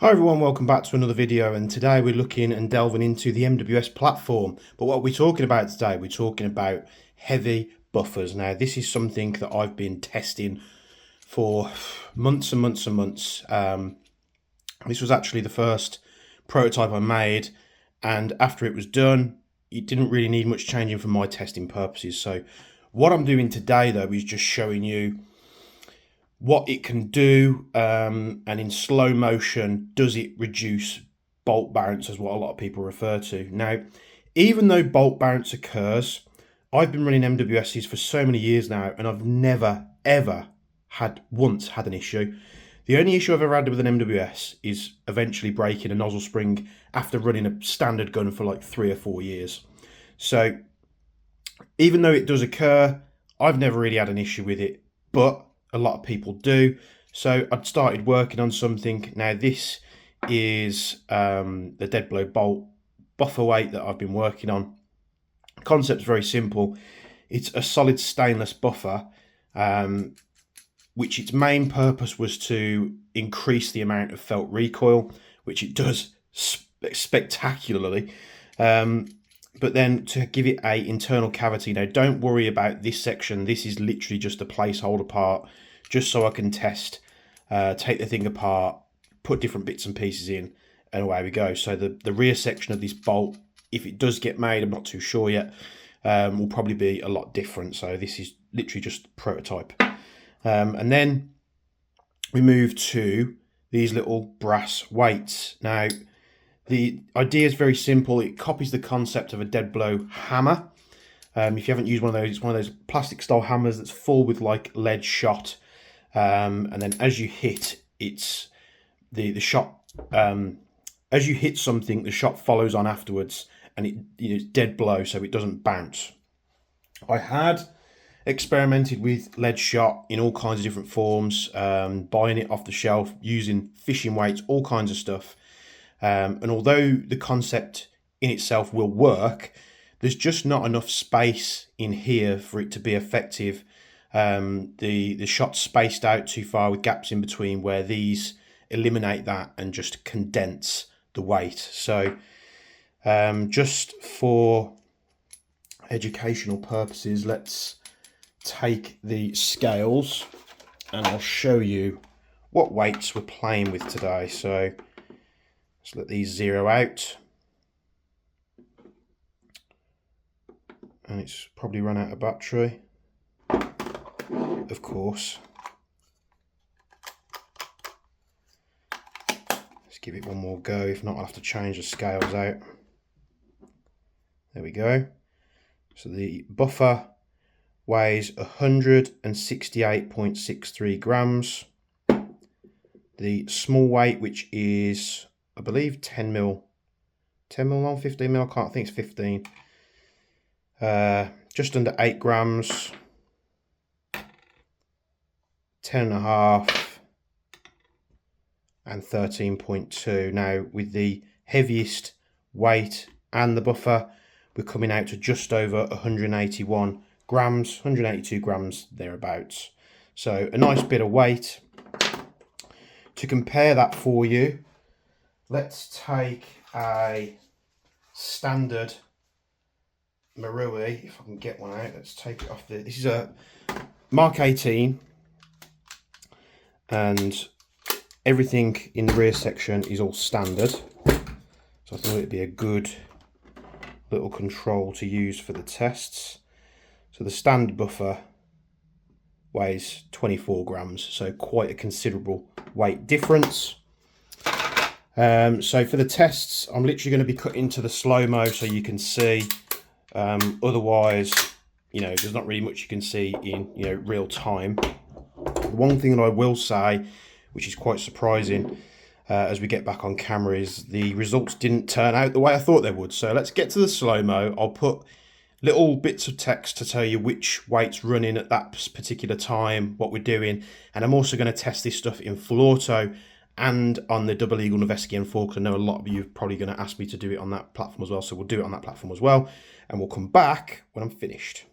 Hi everyone, welcome back to another video, and today we're looking and delving into the MWS platform. But what we're talking about today, we're talking about heavy buffers. Now this is something that I've been testing for months and months and months. This was actually the first prototype I made, and after it was done, it didn't really need much changing for my testing purposes. So what I'm doing today though is just showing you what it can do, and in slow motion, does it reduce bolt bounce, as what a lot of people refer to. Now, even though bolt bounce occurs, I've been running MWSs for so many years now, and I've never, ever once had an issue. The only issue I've ever had with an MWS is eventually breaking a nozzle spring after running a standard gun for like 3 or 4 years. So even though it does occur, I've never really had an issue with it, but a lot of people do. So I'd started working on something. Now this is the dead blow bolt buffer weight that I've been working on. The concept's very simple. It's a solid stainless buffer, which its main purpose was to increase the amount of felt recoil, which it does spectacularly. But then to give it a internal cavity. Now don't worry about this section, this is literally just a placeholder part, just so I can test, take the thing apart, put different bits and pieces in, and away we go. So the rear section of this bolt, if it does get made, I'm not too sure yet, will probably be a lot different. So this is literally just prototype. And then we move to these little brass weights. Now the idea is very simple. It copies the concept of a dead blow hammer. If you haven't used one of those, it's one of those plastic style hammers that's full with like lead shot. And then as you hit, it's the shot. As you hit something, the shot follows on afterwards, and it's dead blow, so it doesn't bounce. I had experimented with lead shot in all kinds of different forms, buying it off the shelf, using fishing weights, all kinds of stuff. And although the concept in itself will work, there's just not enough space in here for it to be effective. The shot's spaced out too far with gaps in between, where these eliminate that and just condense the weight. So just for educational purposes, let's take the scales and I'll show you what weights we're playing with today. So let's let these zero out. And it's probably run out of battery, of course. Let's give it one more go. If not, I'll have to change the scales out. There we go. So the buffer weighs 168.63 grams. The small weight, which is, I believe, 10 mil long, 15 mil, I can't think, it's 15. Just under 8 grams, 10.5, and 13.2. Now with the heaviest weight and the buffer, we're coming out to just over 181 grams, 182 grams thereabouts. So a nice bit of weight. To compare that for you, let's take a standard Marui, if I can get one out. Let's take it off. This is a Mark 18, and everything in the rear section is all standard. So I thought it'd be a good little control to use for the tests. So the standard buffer weighs 24 grams, so quite a considerable weight difference. So for the tests, I'm literally going to be cutting to the slow-mo so you can see. Otherwise, there's not really much you can see in real time. The one thing that I will say, which is quite surprising as we get back on camera, is the results didn't turn out the way I thought they would. So let's get to the slow-mo. I'll put little bits of text to tell you which weight's running at that particular time, what we're doing, and I'm also going to test this stuff in full auto and on the double eagle Noveski M4, because I know a lot of you are probably going to ask me to do it on that platform as well, so we'll do it on that platform as well, and we'll come back when I'm finished.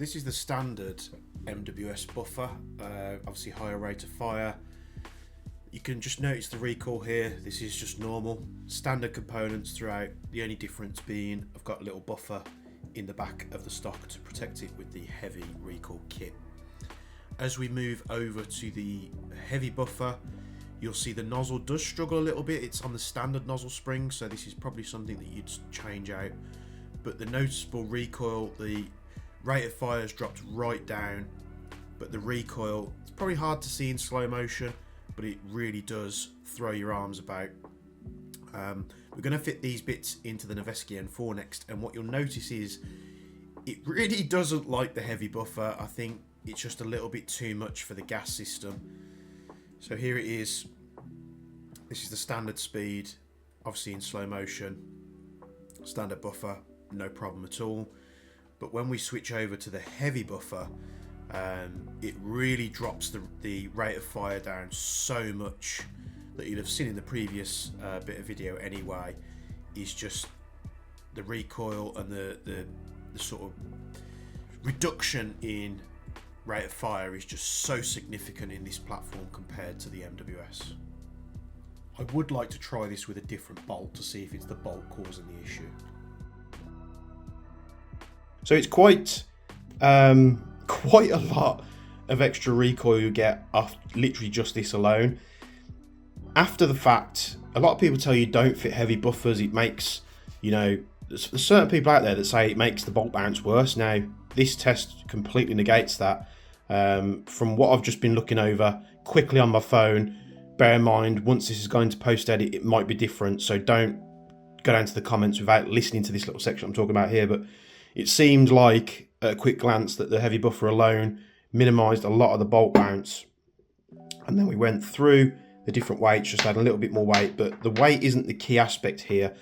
this is the standard MWS buffer, obviously higher rate of fire. You can just notice the recoil here. This is just normal, standard components throughout. The only difference being I've got a little buffer in the back of the stock to protect it with the heavy recoil kit. As we move over to the heavy buffer, you'll see the nozzle does struggle a little bit. It's on the standard nozzle spring, so this is probably something that you'd change out. But the noticeable recoil, the rate of fire has dropped right down, but the recoil, it's probably hard to see in slow motion, but it really does throw your arms about. We're going to fit these bits into the Noveski N4 next, and what you'll notice is it really doesn't like the heavy buffer. I think it's just a little bit too much for the gas system. So here it is. This is the standard speed, obviously in slow motion, standard buffer, no problem at all. But when we switch over to the heavy buffer, it really drops the rate of fire down so much that you'd have seen in the previous bit of video anyway. Is just the recoil and the sort of reduction in rate of fire is just so significant in this platform compared to the MWS. I would like to try this with a different bolt to see if it's the bolt causing the issue. So it's quite a lot of extra recoil you get off literally just this alone. After the fact, a lot of people tell you don't fit heavy buffers. It makes, there's certain people out there that say it makes the bolt bounce worse. Now, this test completely negates that. From what I've just been looking over quickly on my phone, bear in mind, once this is going to post edit, it might be different. So don't go down to the comments without listening to this little section I'm talking about here. But it seemed like at a quick glance that the heavy buffer alone minimized a lot of the bolt bounce. And then we went through the different weights, just adding a little bit more weight, but the weight isn't the key aspect here.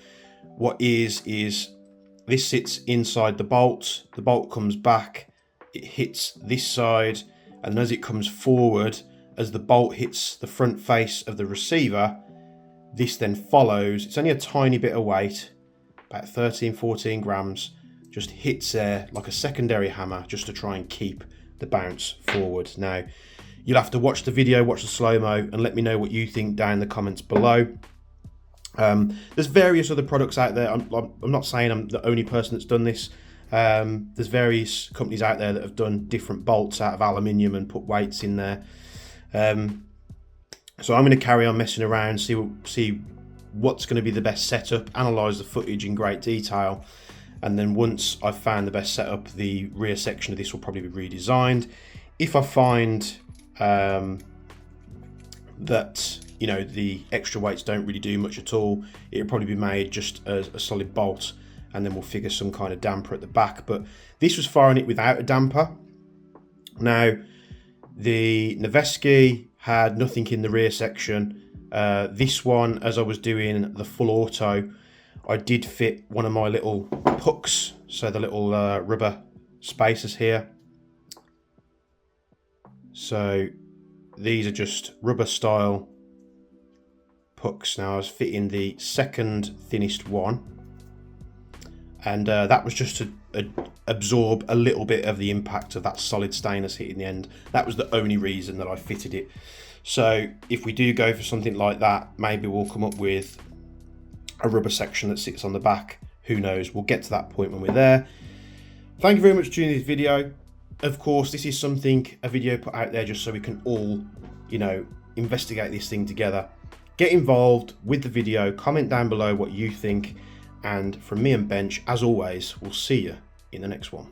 What is this sits inside the bolt comes back, it hits this side, and as it comes forward, as the bolt hits the front face of the receiver, this then follows. It's only a tiny bit of weight, about 13-14 grams, just hits there like a secondary hammer just to try and keep the bounce forward. Now, you'll have to watch the video, watch the slow-mo, and let me know what you think down in the comments below. There's various other products out there. I'm not saying I'm the only person that's done this. There's various companies out there that have done different bolts out of aluminium and put weights in there. So I'm going to carry on messing around, see what's going to be the best setup, analyse the footage in great detail, and then once I've found the best setup, the rear section of this will probably be redesigned. If I find that the extra weights don't really do much at all, it'll probably be made just as a solid bolt, and then we'll figure some kind of damper at the back. But this was firing it without a damper. Now, the Noveski had nothing in the rear section. This one, as I was doing the full auto, I did fit one of my little pucks, so the little rubber spacers here. So these are just rubber style pucks. Now I was fitting the second thinnest one, and that was just to absorb a little bit of the impact of that solid stainless hitting the end. That was the only reason that I fitted it. So if we do go for something like that, maybe we'll come up with a rubber section that sits on the back. Who knows? We'll get to that point when we're there. Thank you very much for tuning in this video. Of course, this is a video put out there just so we can all, investigate this thing together. Get involved with the video, comment down below what you think, and from me and Bench, as always, we'll see you in the next one.